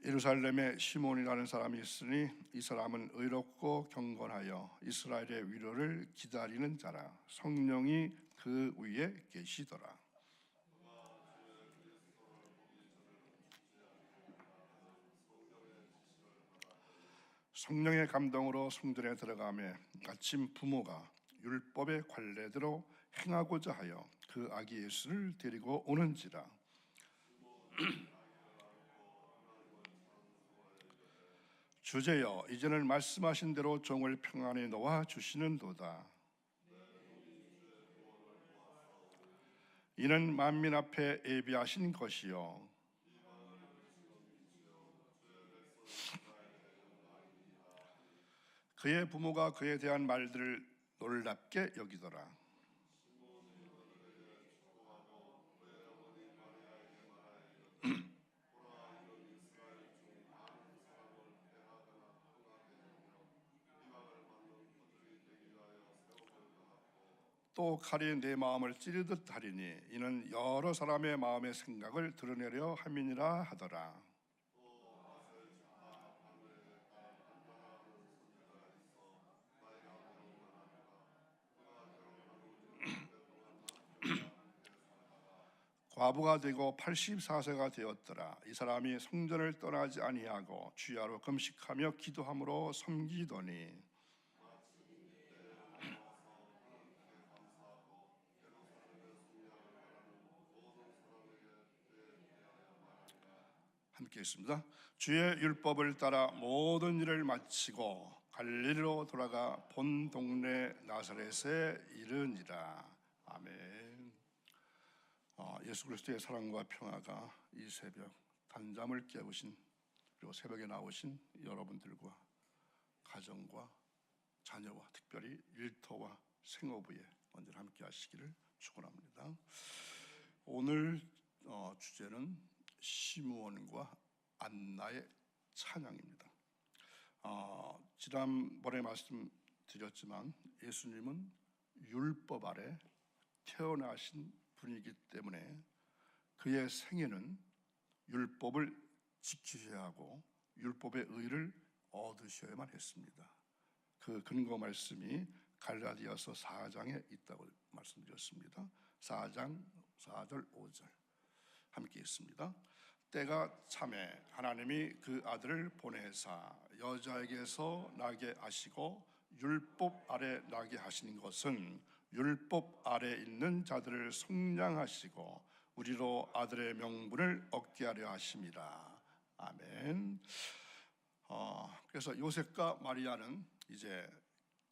예루살렘에 시몬이라는 사람이 있으니 이 사람은 의롭고 경건하여 이스라엘의 위로를 기다리는 자라. 성령이 그 위에 계시더라. 성령의 감동으로 성전에 들어가매 아침 부모가 율법의 관례대로 행하고자 하여 그 아기 예수를 데리고 오는지라. 주제여, 이제는 말씀하신 대로 종을 평안히 놓아 주시는도다. 이는 만민 앞에 예비하신 것이요 그의 부모가 그에 대한 말들을 놀랍게 여기더라. 또 칼이 내 마음을 찌르듯 하리니 이는 여러 사람의 마음의 생각을 드러내려 함이니라 하더라. 과부가 되고 84세가 되었더라. 이 사람이 성전을 떠나지 아니하고 주야로 금식하며 기도함으로 섬기더니 함께 있습니다. 주의 율법을 따라 모든 일을 마치고 갈릴리로 돌아가 본 동네 나사렛에 이르니라. 아멘. 예수 그리스도의 사랑과 평화가 이 새벽 단잠을 깨우신, 그리고 새벽에 나오신 여러분들과 가정과 자녀와 특별히 일터와 생업부에 언제나 함께 하시기를 축원합니다. 오늘 주제는 시므온과 안나의 찬양입니다. 지난번에 말씀드렸지만 예수님은 율법 아래 태어나신 분이기 때문에 그의 생애는 율법을 지키셔야 하고 율법의 의를 얻으셔야만 했습니다. 그 근거 말씀이 갈라디아서 4장에 있다고 말씀드렸습니다. 4장 4절 5절 함께 있습니다. 때가 참에 하나님이 그 아들을 보내사 여자에게서 나게 하시고 율법 아래 나게 하신 것은 율법 아래 있는 자들을 속량하시고 우리로 아들의 명분을 얻게 하려 하심이라. 아멘. 그래서 요셉과 마리아는 이제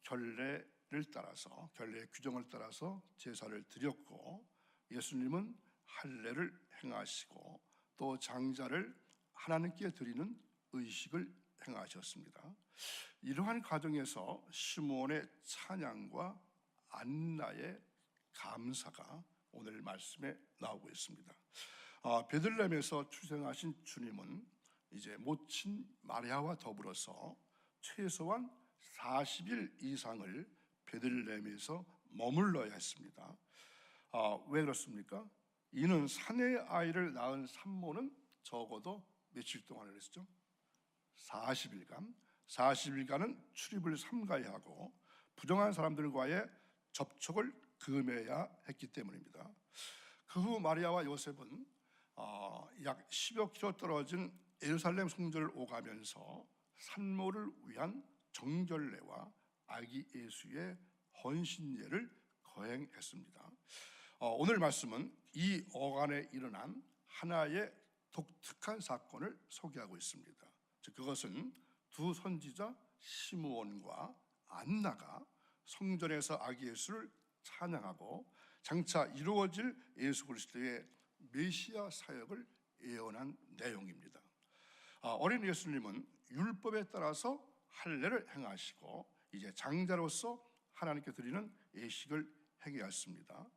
결례를 따라서, 결례의 규정을 따라서 제사를 드렸고, 예수님은 할례를 행하시고 또 장자를 하나님께 드리는 의식을 행하셨습니다. 이러한 과정에서 시므온의 찬양과 안나의 감사가 오늘 말씀에 나오고 있습니다. 베들레헴에서 출생하신 주님은 이제 모친 마리아와 더불어서 최소한 40일 이상을 베들레헴에서 머물러야 했습니다. 왜 그렇습니까? 이는 사내의 아이를 낳은 산모는 적어도 며칠 동안 그랬죠? 40일간은 출입을 삼가야 하고 부정한 사람들과의 접촉을 금해야 했기 때문입니다. 그 후 마리아와 요셉은 약 10여 킬로 떨어진 예루살렘 성전을 오가면서 산모를 위한 정결례와 아기 예수의 헌신제를 거행했습니다. 오늘 말씀은 이 어간에 일어난 하나의 독특한 사건을 소개하고 있습니다. 즉 그것은 두 선지자 시므온과 안나가 성전에서 아기 예수를 찬양하고 장차 이루어질 예수 그리스도의 메시아 사역을 예언한 내용입니다. 어린 예수님은 율법에 따라서 할례를 행하시고 이제 장자로서 하나님께 드리는 예식을 행하였습니다.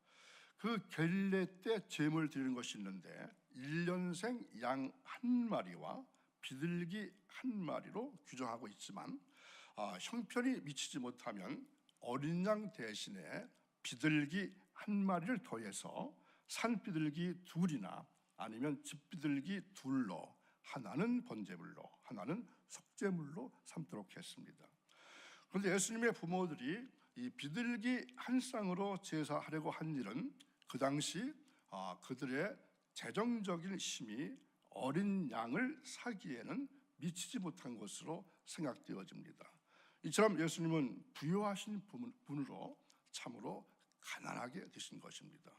그 결례 때 제물 드리는 것이 있는데 1년생 양 한 마리와 비둘기 한 마리로 규정하고 있지만 형편이 미치지 못하면 어린 양 대신에 비둘기 한 마리를 더해서 산비둘기 둘이나 아니면 집비둘기 둘로 하나는 번제물로, 하나는 속죄물로 삼도록 했습니다. 그런데 예수님의 부모들이 이 비둘기 한 쌍으로 제사하려고 한 일은 그 당시 그들의 재정적인 힘이 어린 양을 사기에는 미치지 못한 것으로 생각되어집니다. 이처럼 예수님은 부유하신 분으로 참으로 가난하게 되신 것입니다.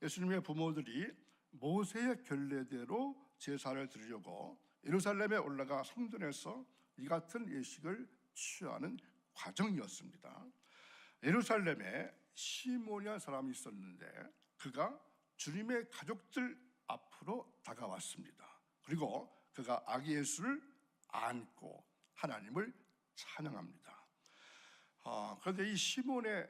예수님의 부모들이 모세의 결례대로 제사를 드리려고 예루살렘에 올라가 성전에서 이 같은 예식을 취하는 과정이었습니다. 예루살렘에 시몬이라는 사람이 있었는데 그가 주님의 가족들 앞으로 다가왔습니다. 그리고 그가 아기 예수를 안고 하나님을 찬양합니다. 그런데 이 시몬의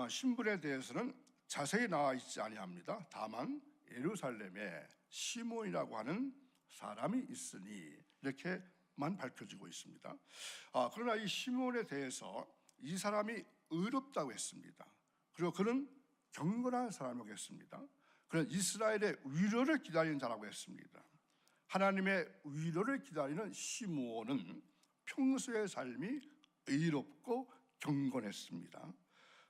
신분에 대해서는 자세히 나와 있지 아니합니다. 다만 예루살렘에 시몬이라고 하는 사람이 있으니 이렇게만 밝혀지고 있습니다. 그러나 이 시몬에 대해서 이 사람이 의롭다고 했습니다. 그리고 그는 경건한 사람이라고 했습니다. 그는 이스라엘의 위로를 기다리는 자라고 했습니다. 하나님의 위로를 기다리는 시므온은 평소의 삶이 의롭고 경건했습니다.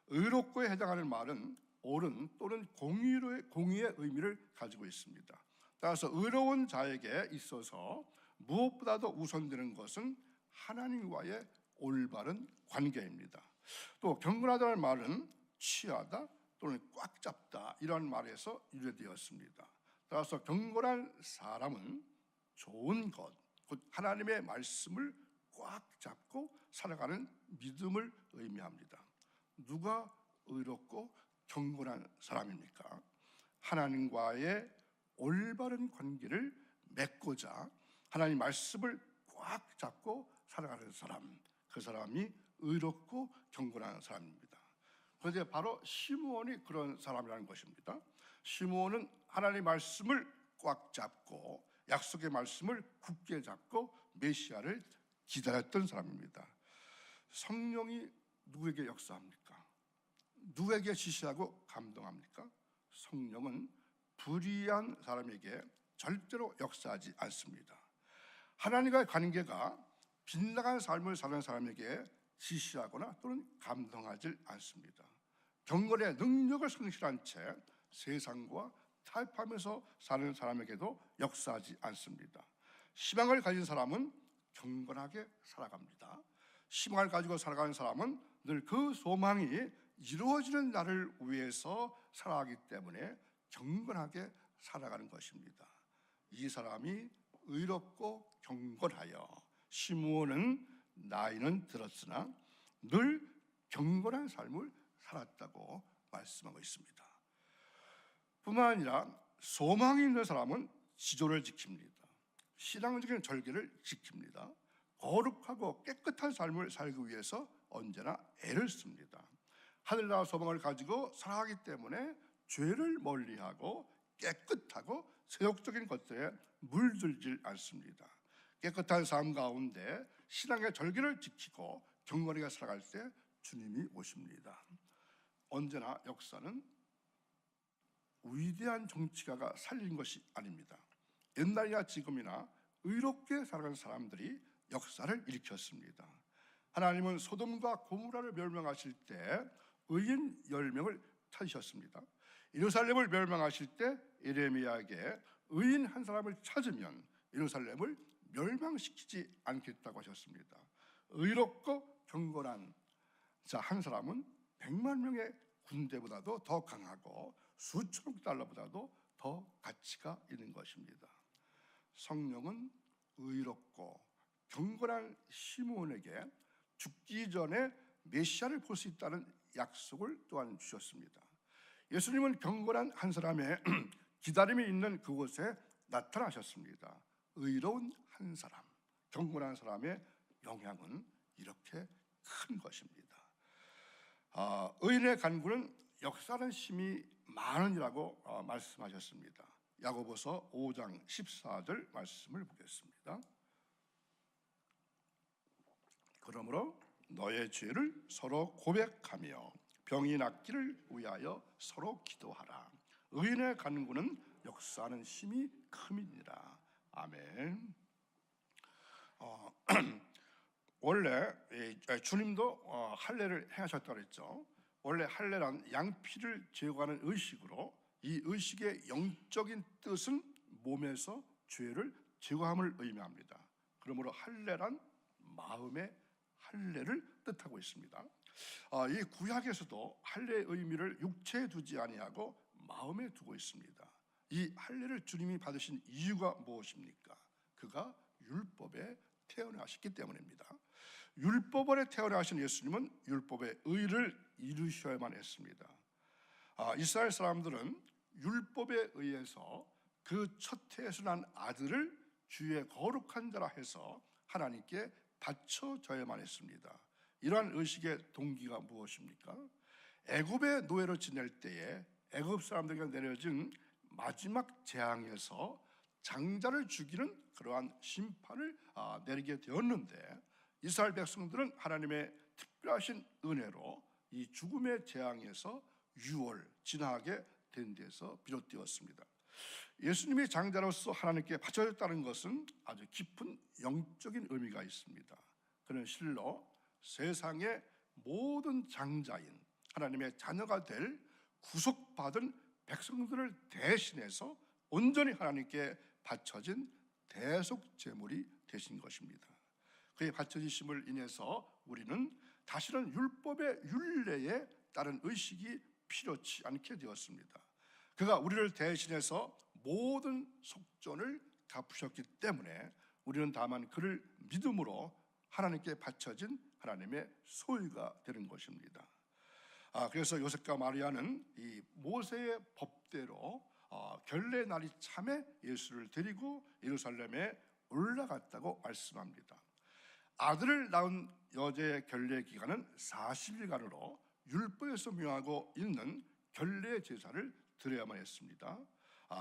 의롭고에 해당하는 말은 옳은 또는 공의의 의미를 가지고 있습니다. 따라서 의로운 자에게 있어서 무엇보다도 우선되는 것은 하나님과의 올바른 관계입니다. 또 경건하다는 말은 취하다 또는 꽉 잡다 이런 말에서 유래되었습니다. 따라서 경건한 사람은 좋은 것, 곧 하나님의 말씀을 꽉 잡고 살아가는 믿음을 의미합니다. 누가 의롭고 경건한 사람입니까? 하나님과의 올바른 관계를 맺고자 하나님 말씀을 꽉 잡고 살아가는 사람, 그 사람이 의롭고 경건한 사람입니다. 그런데 바로 시므온이 그런 사람이라는 것입니다. 시므온은 하나님의 말씀을 꽉 잡고 약속의 말씀을 굳게 잡고 메시아를 기다렸던 사람입니다. 성령이 누구에게 역사합니까? 누구에게 지시하고 감동합니까? 성령은 불의한 사람에게 절대로 역사하지 않습니다. 하나님과의 관계가 빗나간 삶을 사는 사람에게 지시하거나 또는 감동하지 않습니다. 경건의 능력을 성실한 채 세상과 타협하면서 사는 사람에게도 역사하지 않습니다. 희망을 가진 사람은 경건하게 살아갑니다. 희망을 가지고 살아가는 사람은 늘 그 소망이 이루어지는 날을 위해서 살아가기 때문에 경건하게 살아가는 것입니다. 이 사람이 의롭고 경건하여 시므온은 나이는 들었으나 늘 경건한 삶을 살았다고 말씀하고 있습니다. 뿐만 아니라 소망이 있는 사람은 지조를 지킵니다. 신앙적인 절개를 지킵니다. 거룩하고 깨끗한 삶을 살기 위해서 언제나 애를 씁니다. 하늘나라 소망을 가지고 살아가기 때문에 죄를 멀리하고 깨끗하고 세속적인 것들에 물들질 않습니다. 깨끗한 삶 가운데 신앙의 절개를 지키고 경건하게 살아갈 때 주님이 오십니다. 언제나 역사는 위대한 정치가가 살린 것이 아닙니다. 옛날이나 지금이나 의롭게 살아가는 사람들이 역사를 일으켰습니다. 하나님은 소돔과 고모라를 멸망하실 때 의인 10명을 찾으셨습니다. 예루살렘을 멸망하실 때 예레미야에게 의인 한 사람을 찾으면 예루살렘을 멸망시키지 않겠다고 하셨습니다. 의롭고 경건한 자 한 사람은 100만 명의 군대보다도 더 강하고 수천억 달러보다도 더 가치가 있는 것입니다. 성령은 의롭고 경건한 시므온에게 죽기 전에 메시아를 볼 수 있다는 약속을 또한 주셨습니다. 예수님은 경건한 한 사람의 기다림이 있는 그곳에 나타나셨습니다. 의로운 한 사람, 경건한 사람의 영향은 이렇게 큰 것입니다. 의인의 간구는 역사하는 힘이 많으니라고 말씀하셨습니다. 야고보서 5장 14절 말씀을 보겠습니다. 그러므로 너의 죄를 서로 고백하며 병이 낫기를 위하여 서로 기도하라. 의인의 간구는 역사하는 힘이 큼이니라. 아멘. 원래 주님도 할례를 행하셨다고 했죠. 원래 할례란 양피를 제거하는 의식으로, 이 의식의 영적인 뜻은 몸에서 죄를 제거함을 의미합니다. 그러므로 할례란 마음의 할례를 뜻하고 있습니다. 이 구약에서도 할례의 의미를 육체에 두지 아니하고 마음에 두고 있습니다. 이 할례를 주님이 받으신 이유가 무엇입니까? 그가 율법에 태어나셨기 때문입니다. 율법 아래 태어나신 예수님은 율법의 의를 이루셔야만 했습니다. 이스라엘 사람들은 율법에 의해서 그 첫 해에서 난 아들을 주의 거룩한 자라 해서 하나님께 바쳐져야만 했습니다. 이러한 의식의 동기가 무엇입니까? 애굽의 노예로 지낼 때에 애굽 사람들에게 내려진 마지막 재앙에서 장자를 죽이는 그러한 심판을 내리게 되었는데, 이스라엘 백성들은 하나님의 특별하신 은혜로 이 죽음의 재앙에서 지나게 된 데서 비롯되었습니다. 예수님이 장자로서 하나님께 바쳐졌다는 것은 아주 깊은 영적인 의미가 있습니다. 그는 실로 세상의 모든 장자인 하나님의 자녀가 될 구속받은 백성들을 대신해서 온전히 하나님께 바쳐진 대속 제물이 되신 것입니다. 그의 바쳐지심을 인해서 우리는 다시는 율법의 율례에 따른 의식이 필요치 않게 되었습니다. 그가 우리를 대신해서 모든 속전을 갚으셨기 때문에 우리는 다만 그를 믿음으로 하나님께 바쳐진 하나님의 소유가 되는 것입니다. 그래서 요셉과 마리아는 이 모세의 법대로 결례 날이 참에 예수를 데리고 예루살렘에 올라갔다고 말씀합니다. 아들을 낳은 여자의 결례 기간은 40일간으로 율법에서 명하고 있는 결례 제사를 드려야만 했습니다.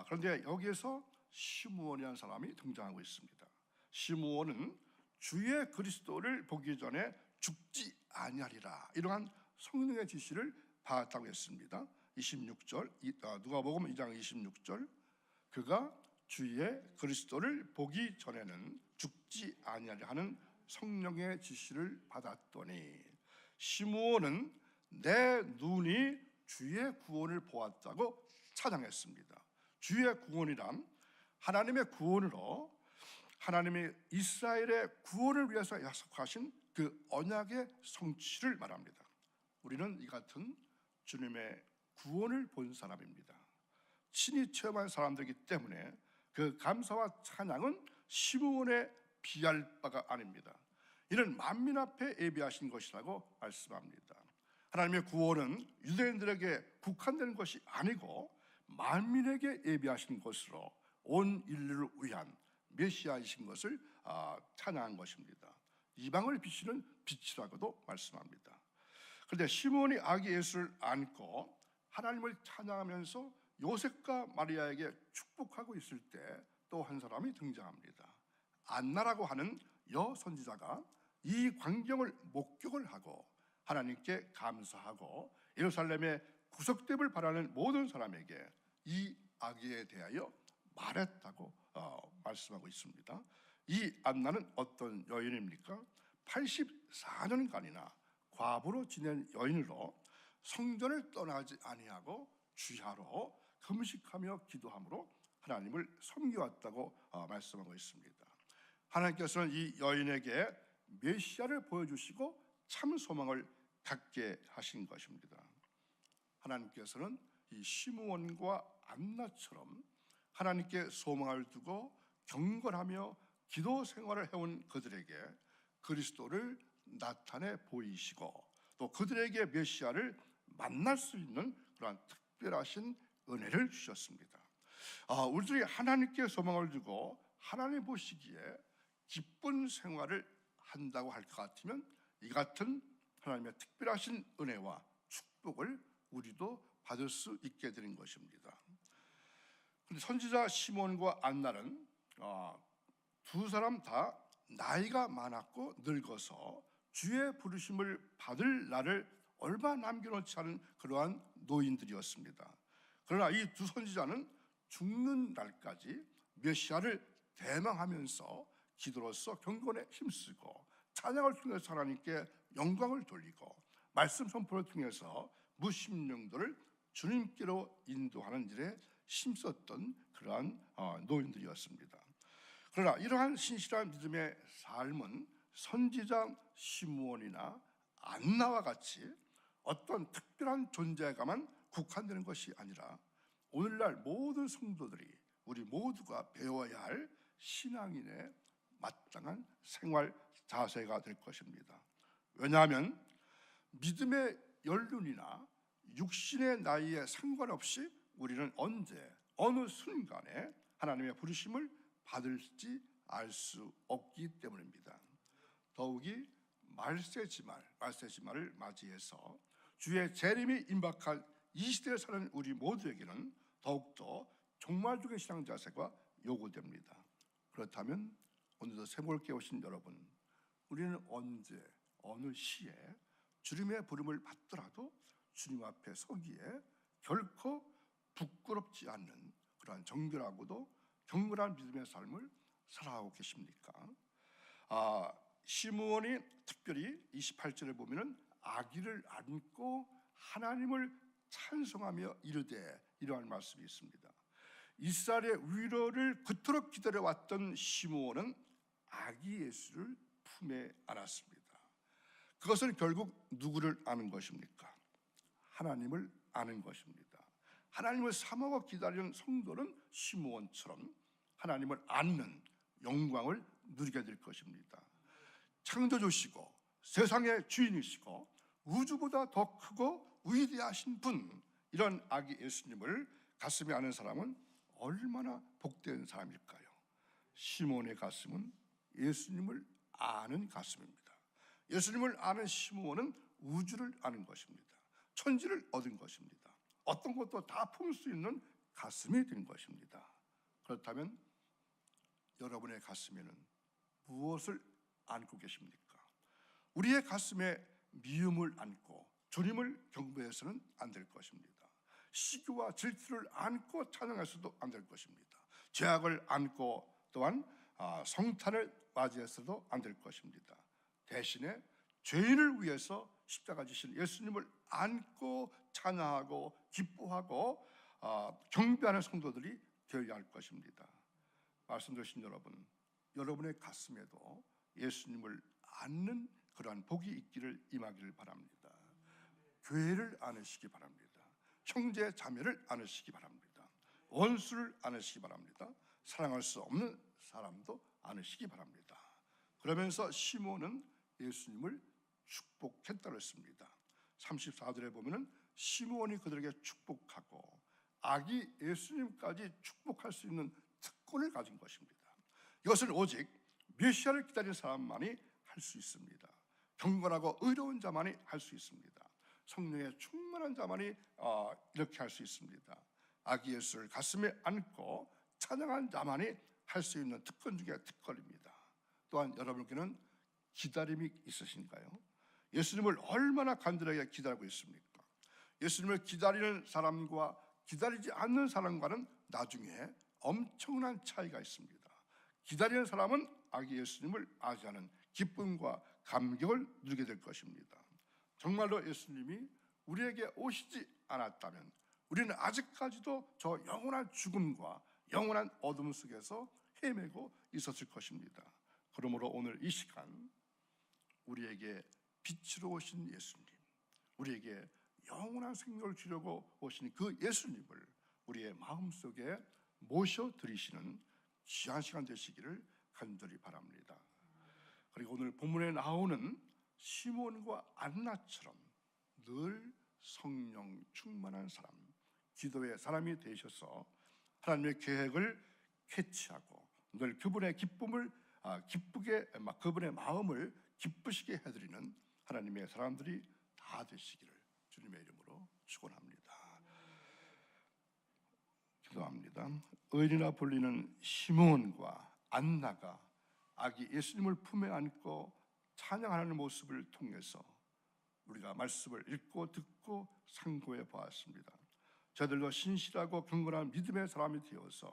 그런데 여기에서 시므온이라는 사람이 등장하고 있습니다. 시므온은 주의 그리스도를 보기 전에 죽지 아니하리라, 이러한 성령의 지시를 받았다고 했습니다. 26절, 누가복음 2장 26절, 그가 주의 그리스도를 보기 전에는 죽지 아니하리라 하는 성령의 지시를 받았더니, 시므온은 내 눈이 주의 구원을 보았다고 찬양했습니다. 주의 구원이란 하나님의 구원으로 하나님의 이스라엘의 구원을 위해서 약속하신 그 언약의 성취를 말합니다. 우리는 이 같은 주님의 구원을 본 사람입니다. 친히 체험한 사람들이기 때문에 그 감사와 찬양은 시므온의 비할 바가 아닙니다. 이는 만민 앞에 예비하신 것이라고 말씀합니다. 하나님의 구원은 유대인들에게 국한되는 것이 아니고 만민에게 예비하신 것으로 온 인류를 위한 메시아이신 것을 찬양한 것입니다. 이방을 비추는 빛이라고도 말씀합니다. 그런데 시므온이 아기 예수를 안고 하나님을 찬양하면서 요셉과 마리아에게 축복하고 있을 때 또 한 사람이 등장합니다. 안나라고 하는 여선지자가 이 광경을 목격을 하고 하나님께 감사하고 예루살렘의 구속됨을 바라는 모든 사람에게 이 아기에 대하여 말했다고 말씀하고 있습니다. 이 안나는 어떤 여인입니까? 84년간이나 과부로 지낸 여인으로 성전을 떠나지 아니하고 주야로 금식하며 기도함으로 하나님을 섬겨왔다고 말씀하고 있습니다. 하나님께서는 이 여인에게 메시아를 보여주시고 참 소망을 갖게 하신 것입니다. 하나님께서는 이 시므온과 안나처럼 하나님께 소망을 두고 경건하며 기도 생활을 해온 그들에게 그리스도를 나타내 보이시고 또 그들에게 메시아를 만날 수 있는 그러한 특별하신 은혜를 주셨습니다. 우리들이 하나님께 소망을 두고 하나님 보시기에 기쁜 생활을 한다고 할 것 같으면 이 같은 하나님의 특별하신 은혜와 축복을 우리도 받을 수 있게 되는 것입니다. 그런데 선지자 시몬과 안나는 두 사람 다 나이가 많았고 늙어서 주의 부르심을 받을 날을 얼마 남겨놓지 않은 그러한 노인들이었습니다. 그러나 이 두 선지자는 죽는 날까지 메시아를 대망하면서 기도로서 경건에 힘쓰고 찬양을 통해서 하나님께 영광을 돌리고 말씀 선포를 통해서 무심령도를 주님께로 인도하는 일에 힘썼던 그러한 노인들이었습니다. 그러나 이러한 신실한 믿음의 삶은 선지자 시므온이나 안나와 같이 어떤 특별한 존재가만 국한되는 것이 아니라 오늘날 모든 성도들이 우리 모두가 배워야 할 신앙인의 마땅한 생활 자세가 될 것입니다. 왜냐하면 믿음의 연륜이나 육신의 나이에 상관없이 우리는 언제 어느 순간에 하나님의 부르심을 받을지 알 수 없기 때문입니다. 더욱이 말세지말을 맞이해서 주의 재림이 임박할 이 시대에 사는 우리 모두에게는 더욱더 종말적인 신앙 자세가 요구됩니다. 그렇다면 오늘도 새벽을 깨우신 여러분, 우리는 언제 어느 시에 주님의 부름을 받더라도 주님 앞에 서기에 결코 부끄럽지 않는 그러한 정결하고도 경건한 믿음의 삶을 살아가고 계십니까? 시므온이 특별히 28절에 보면은 아기를 안고 하나님을 찬송하며 이르되, 이러한 말씀이 있습니다. 이스라엘의 위로를 그토록 기다려왔던 시므온은 아기 예수를 품에 안았습니다. 그것은 결국 누구를 아는 것입니까? 하나님을 아는 것입니다. 하나님을 사모하고 기다리는 성도는 시므온처럼 하나님을 아는 영광을 누리게 될 것입니다. 창조주시고 세상의 주인이시고 우주보다 더 크고 위대하신 분, 이런 아기 예수님을 가슴에 아는 사람은 얼마나 복된 사람일까요? 시므온의 가슴은 예수님을 아는 가슴입니다. 예수님을 아는 시므온은 우주를 아는 것입니다. 천지를 얻은 것입니다. 어떤 것도 다 품을 수 있는 가슴이 된 것입니다. 그렇다면 여러분의 가슴에는 무엇을 안고 계십니까? 우리의 가슴에 미움을 안고 주님을 경배해서는 안 될 것입니다. 시기와 질투를 안고 찬양해서도 안 될 것입니다. 죄악을 안고 또한 성탄을 맞이해서도 안 될 것입니다. 대신에 죄인을 위해서 십자가 지신 예수님을 안고 찬양하고 기뻐하고 경배하는 성도들이 되어야 할 것입니다. 말씀 주신 여러분, 여러분의 가슴에도 예수님을 안는 그러한 복이 있기를 임하기를 바랍니다. 교회를 안으시기 바랍니다. 형제 자매를 안으시기 바랍니다. 원수를 안으시기 바랍니다. 사랑할 수 없는 사람도 안으시기 바랍니다. 그러면서 시므온은 예수님을 축복했다고 했습니다. 34절에 보면은 시므온이 그들에게 축복하고 아기 예수님까지 축복할 수 있는 특권을 가진 것입니다. 이것은 오직 메시아를 기다리는 사람만이 할 수 있습니다. 경건하고 의로운 자만이 할 수 있습니다. 성령에 충만한 자만이 이렇게 할 수 있습니다. 아기 예수를 가슴에 안고 찬양한 자만이 할 수 있는 특권 중에 특권입니다. 또한 여러분께는 기다림이 있으신가요? 예수님을 얼마나 간절하게 기다리고 있습니까? 예수님을 기다리는 사람과 기다리지 않는 사람과는 나중에 엄청난 차이가 있습니다. 기다리는 사람은 아기 예수님을 맞이하는 기쁨과 감격을 누리게 될 것입니다. 정말로 예수님이 우리에게 오시지 않았다면 우리는 아직까지도 저 영원한 죽음과 영원한 어둠 속에서 헤매고 있었을 것입니다. 그러므로 오늘 이 시간 우리에게 빛으로 오신 예수님, 우리에게 영원한 생명을 주려고 오신 그 예수님을 우리의 마음속에 모셔드리시는 귀한 시간 되시기를 간절히 바랍니다. 그리고 오늘 본문에 나오는 시몬과 안나처럼 늘 성령 충만한 사람, 기도의 사람이 되셔서 하나님의 계획을 캐치하고 늘 그분의 기쁨을 그분의 마음을 기쁘시게 해드리는 하나님의 사람들이 다 되시기를 주님의 이름으로 축원합니다. 기도합니다. 의인이라 불리는 시몬과 안나가 아기 예수님을 품에 안고 찬양하는 모습을 통해서 우리가 말씀을 읽고 듣고 상고해 보았습니다. 저들도 신실하고 경건한 믿음의 사람이 되어서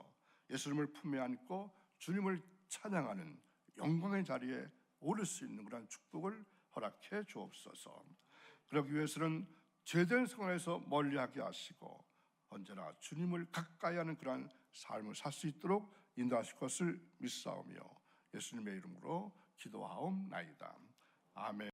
예수님을 품에 안고 주님을 찬양하는 영광의 자리에 오를 수 있는 그런 축복을 허락해 주옵소서. 그러기 위해서는 죄된 생활에서 멀리하게 하시고 언제나 주님을 가까이 하는 그런 삶을 살 수 있도록 인도하실 것을 믿사오며 예수님의 이름으로 기도하옵나이다. 아멘.